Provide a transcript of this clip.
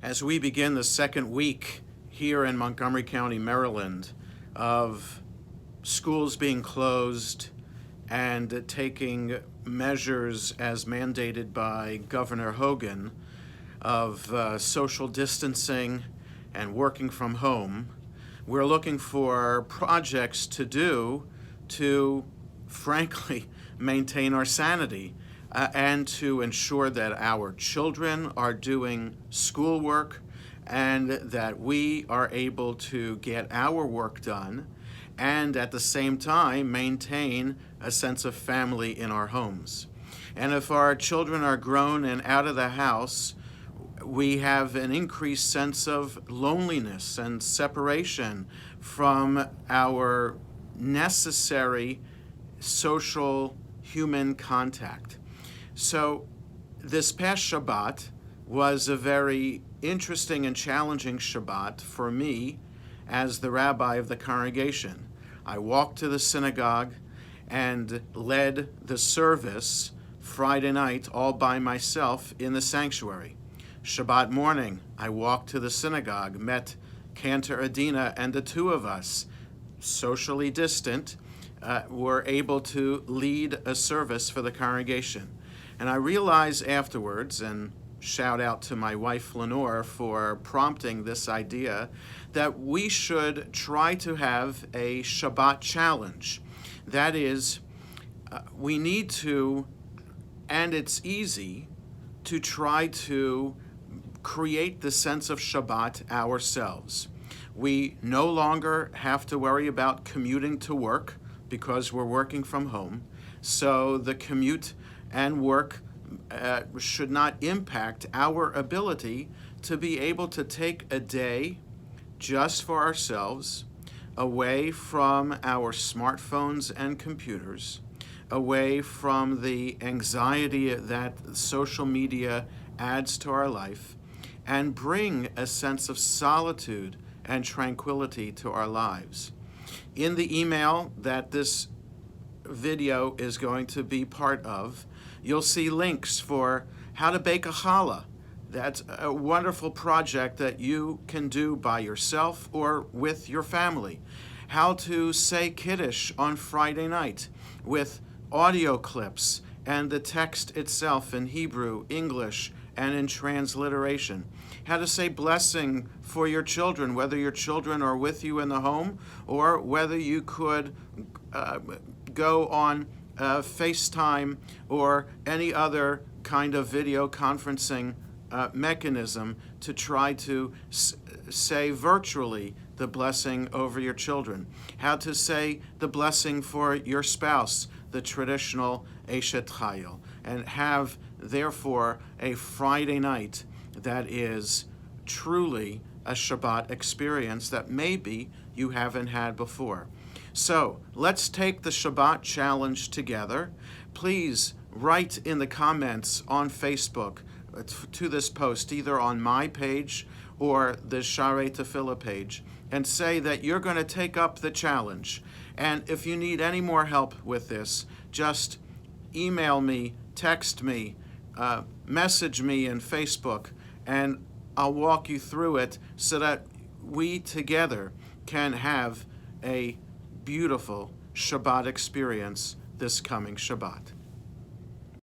As we begin the second week here in Montgomery County, Maryland, of schools being closed and taking measures as mandated by Governor Hogan of social distancing and working from home, we're looking for projects to do to, frankly, maintain our sanity and to ensure that our children are doing schoolwork and that we are able to get our work done and at the same time maintain a sense of family in our homes. And if our children are grown and out of the house, we have an increased sense of loneliness and separation from our necessary social human contact. So this past Shabbat was a very interesting and challenging Shabbat for me as the rabbi of the congregation. I walked to the synagogue and led the service Friday night all by myself in the sanctuary. Shabbat morning, I walked to the synagogue, met Cantor Adina, and the two of us, socially distant, were able to lead a service for the congregation. And I realized afterwards, and shout out to my wife Lenore for prompting this idea, that we should try to have a Shabbat challenge. That is, we need to, and it's easy, to try to create the sense of Shabbat ourselves. We no longer have to worry about commuting to work because we're working from home. So the commute and work should not impact our ability to be able to take a day just for ourselves, away from our smartphones and computers, away from the anxiety that social media adds to our life, and bring a sense of solitude and tranquility to our lives. In the email that this video is going to be part of, you'll see links for how to bake a challah. That's a wonderful project that you can do by yourself or with your family. How to say Kiddush on Friday night with audio clips and the text itself in Hebrew, English, and in transliteration. How to say blessing for your children, whether your children are with you in the home or whether you could go on FaceTime or any other kind of video conferencing mechanism to try to say virtually the blessing over your children. How to say the blessing for your spouse, the traditional Eshet Chayil, and have, therefore, a Friday night that is truly a Shabbat experience that maybe you haven't had before. So let's take the Shabbat challenge together. Please write in the comments on Facebook to this post, either on my page or the Shaare Tefila page, and say that you're going to take up the challenge. And if you need any more help with this, just email me, text me, message me in Facebook, and I'll walk you through it so that we together can have a beautiful Shabbat experience this coming Shabbat.